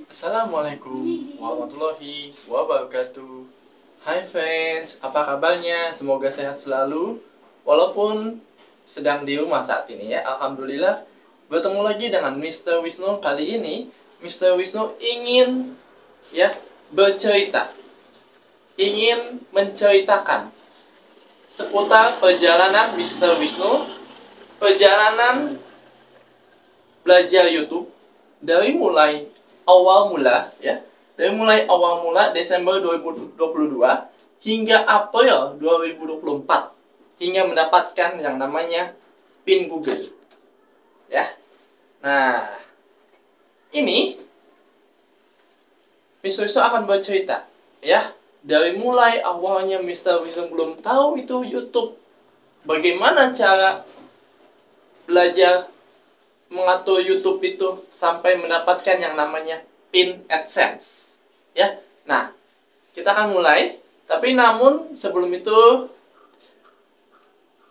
Assalamualaikum warahmatullahi wabarakatuh. Hai friends, apa kabarnya? Semoga sehat selalu walaupun sedang di rumah saat ini ya. Alhamdulillah bertemu lagi dengan Mr. Wisnu. Kali ini Mr. Wisnu ingin bercerita, ingin menceritakan seputar perjalanan Mr. Wisnu, perjalanan belajar YouTube dari mulai awal mula ya, dari mulai awal mula Desember 2022 hingga April 2024 hingga mendapatkan yang namanya PIN Google ya. Nah, ini Mr. Wisnu akan bercerita ya, dari mulai awalnya Mr. Wisnu belum tahu itu YouTube, bagaimana cara belajar mengatur YouTube itu sampai mendapatkan yang namanya PIN AdSense ya. Nah, kita akan mulai, tapi namun sebelum itu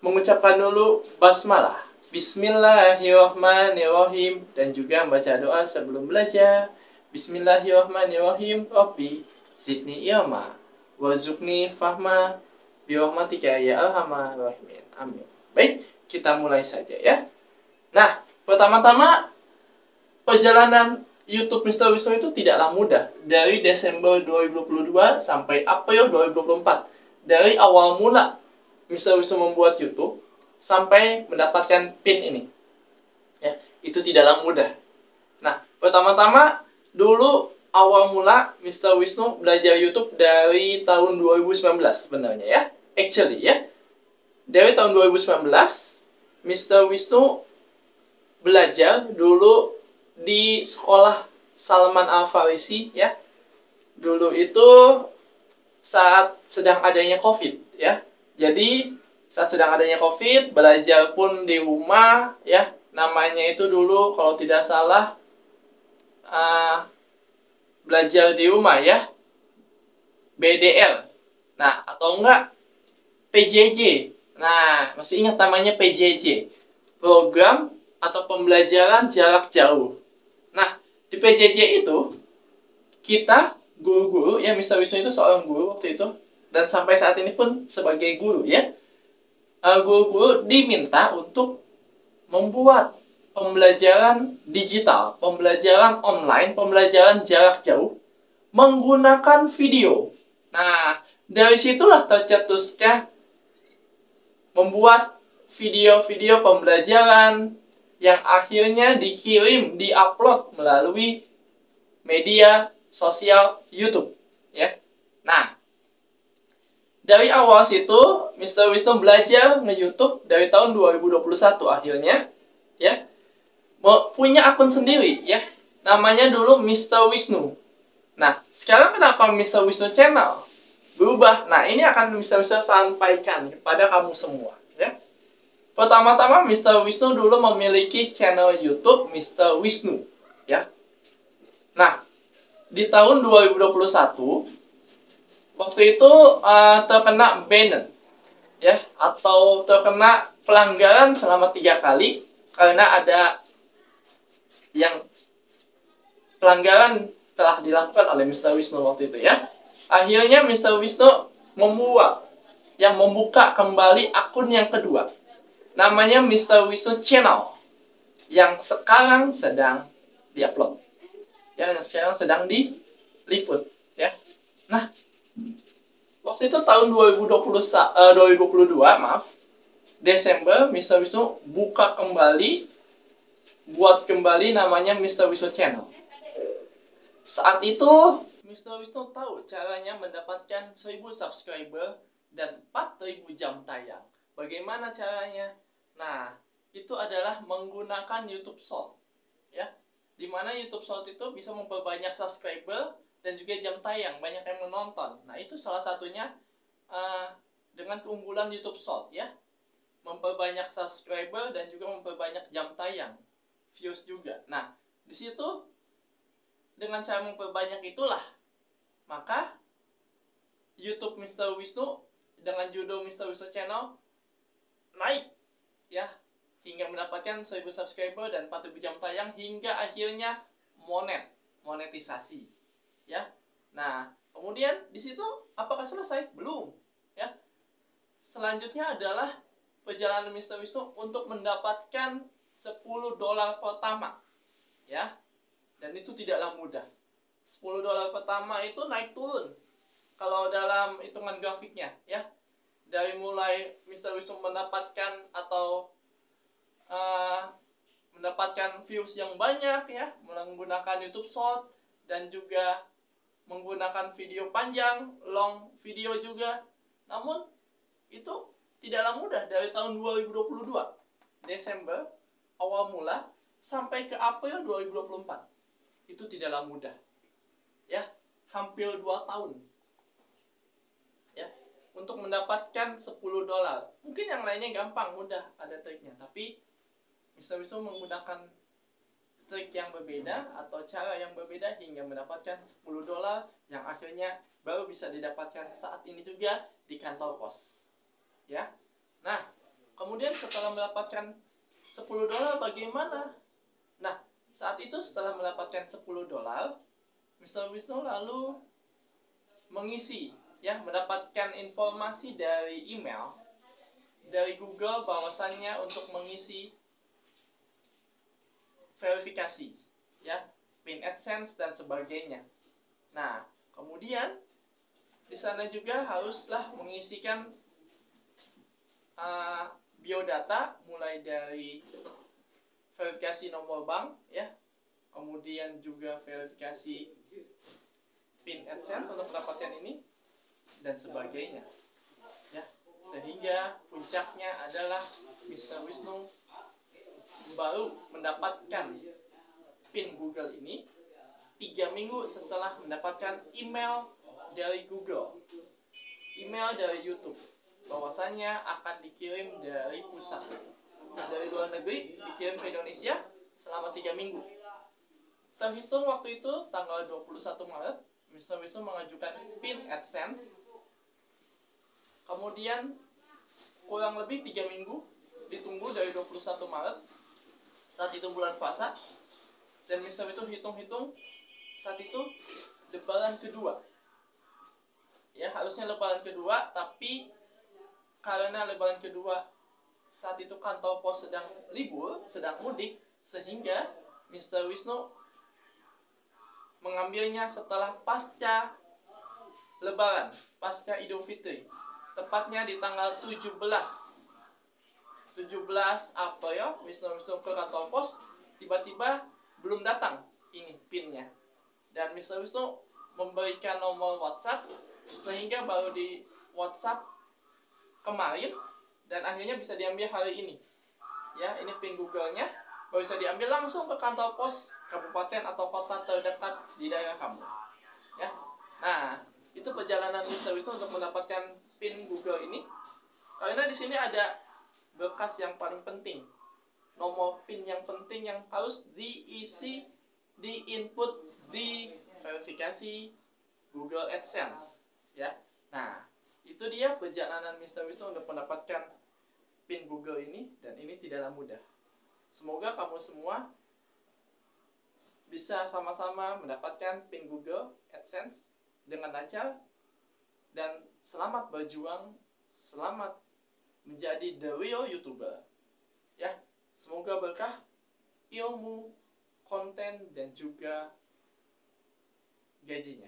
mengucapkan dulu basmalah, Bismillahirrahmanirrahim, dan juga membaca doa sebelum belajar. Bismillahirrahmanirrahim. Rabbi zidni ilma warzuqni fahma birahmatika ya arhamar rahimin. Amin. Baik, kita mulai saja ya. Nah, pertama-tama perjalanan YouTube Mr. Wisnu itu tidaklah mudah. Dari Desember 2022 sampai April 2024. Dari awal mula Mr. Wisnu membuat YouTube sampai mendapatkan PIN ini. Ya, itu tidaklah mudah. Nah, pertama-tama dulu awal mula Mr. Wisnu belajar YouTube dari tahun 2019 sebenarnya ya. Actually ya. Dari tahun 2019 Mr. Wisnu belajar dulu di sekolah Salman Al Farisi ya. Dulu itu saat sedang adanya COVID ya. Jadi saat sedang adanya COVID, belajar pun di rumah ya. Namanya itu dulu kalau tidak salah belajar di rumah ya, BDL. Nah, atau enggak PJJ. Nah, masih ingat namanya PJJ, program atau pembelajaran jarak jauh. Nah, di PJJ itu kita guru-guru ya, Mr. Wisnu itu seorang guru waktu itu, dan sampai saat ini pun sebagai guru ya. Guru-guru diminta untuk membuat pembelajaran digital, pembelajaran online, pembelajaran jarak jauh menggunakan video. Nah, dari situlah tercetusnya membuat video-video pembelajaran yang akhirnya dikirim, diupload melalui media sosial YouTube ya. Nah, dari awal situ Mr. Wisnu belajar nge-YouTube dari tahun 2021 akhirnya ya. Punya akun sendiri ya. Namanya dulu Mr. Wisnu. Nah, sekarang kenapa Mr. Wisnu Channel berubah? Nah, ini akan Mr. Wisnu sampaikan kepada kamu semua ya. Pertama-tama Mr. Wisnu dulu memiliki channel YouTube Mr. Wisnu ya. Nah, di tahun 2021 waktu itu terkena ban ya, atau terkena pelanggaran selama 3 kali karena ada yang pelanggaran telah dilakukan oleh Mr. Wisnu waktu itu ya. Akhirnya Mr. Wisnu membuka kembali akun yang kedua. Namanya Mr. Wisnu Channel yang sekarang sedang diupload. Ya, yang sekarang sedang diliput ya. Nah, waktu itu tahun 2022, Desember, Mr. Wisnu buat kembali namanya Mr. Wisnu Channel. Saat itu Mr. Wisnu tahu caranya mendapatkan 1000 subscriber dan 4000 jam tayang. Bagaimana caranya? Nah, itu adalah menggunakan YouTube Short ya. Dimana YouTube Short itu bisa memperbanyak subscriber dan juga jam tayang, banyak yang menonton. Nah, itu salah satunya dengan keunggulan YouTube Short ya. Memperbanyak subscriber dan juga memperbanyak jam tayang, views juga. Nah, di situ dengan cara memperbanyak itulah maka YouTube Mr. Wisnu dengan judul Mr. Wisnu Channel naik ya, hingga mendapatkan 1000 subscriber dan 4000 jam tayang hingga akhirnya monet monetisasi. Ya. Nah, kemudian di situ apakah selesai? Belum, ya. Selanjutnya adalah perjalanan Mr. Wisnu untuk mendapatkan $10 pertama, ya. Dan itu tidaklah mudah. $10 pertama itu naik turun kalau dalam hitungan grafiknya, ya. Dari mulai Mr. Wisnu mendapatkan atau mendapatkan views yang banyak, ya, menggunakan YouTube Short dan juga menggunakan video panjang, long video juga. Namun itu tidaklah mudah dari tahun 2022 Desember awal mula sampai ke April 2024. Itu tidaklah mudah. Ya, hampir 2 tahun. Ya, untuk mendapatkan $10. Mungkin yang lainnya gampang, mudah, ada triknya, tapi Mr. Wisnu menggunakan trik yang berbeda atau cara yang berbeda hingga mendapatkan $10 yang akhirnya baru bisa didapatkan saat ini juga di kantor pos. Ya. Nah, kemudian setelah mendapatkan $10 bagaimana? Nah, saat itu setelah mendapatkan $10, Mr. Wisnu lalu mengisi, ya, mendapatkan informasi dari email dari Google bahwasannya untuk mengisi verifikasi, ya, PIN AdSense dan sebagainya. Nah, kemudian di sana juga haruslah mengisikan biodata mulai dari verifikasi nomor bank, ya, kemudian juga verifikasi PIN AdSense untuk mendapatkan ini dan sebagainya, ya, sehingga puncaknya adalah Mr. Wisnu baru mendapatkan PIN Google ini 3 minggu setelah mendapatkan email dari Google, email dari YouTube bahwasannya akan dikirim dari pusat dari luar negeri, dikirim ke Indonesia selama 3 minggu. Terhitung waktu itu tanggal 21 Maret Mr. Wisnu mengajukan PIN AdSense. Kemudian kurang lebih 3 minggu ditunggu dari 21 Maret. Saat itu bulan puasa. Dan Mr. Wisnu hitung-hitung saat itu lebaran kedua. Ya, harusnya lebaran kedua, tapi karena lebaran kedua saat itu kantor pos sedang libur, sedang mudik, sehingga Mr. Wisnu mengambilnya setelah pasca lebaran, pasca Idul Fitri. Tepatnya di tanggal 17 April, Mr. Wisnu ke kantor pos, tiba-tiba belum datang ini PIN-nya. Dan Mr. Wisnu memberikan nomor WhatsApp, sehingga baru di WhatsApp kemarin dan akhirnya bisa diambil hari ini. Ya, ini PIN Google-nya baru bisa diambil langsung ke kantor pos kabupaten atau kota terdekat di daerah kamu. Ya. Nah, itu perjalanan Mr. Wisnu untuk mendapatkan PIN Google ini. Karena di sini ada berkas yang paling penting, nomor PIN yang penting yang harus diisi, di input di verifikasi Google AdSense, ya. Nah, itu dia perjalanan Mr. Wisnu untuk mendapatkan PIN Google ini, dan ini tidaklah mudah. Semoga kamu semua bisa sama-sama mendapatkan PIN Google AdSense dengan lancar, dan selamat berjuang, selamat menjadi the real YouTuber. Ya, semoga berkah ilmu, konten, dan juga gajinya.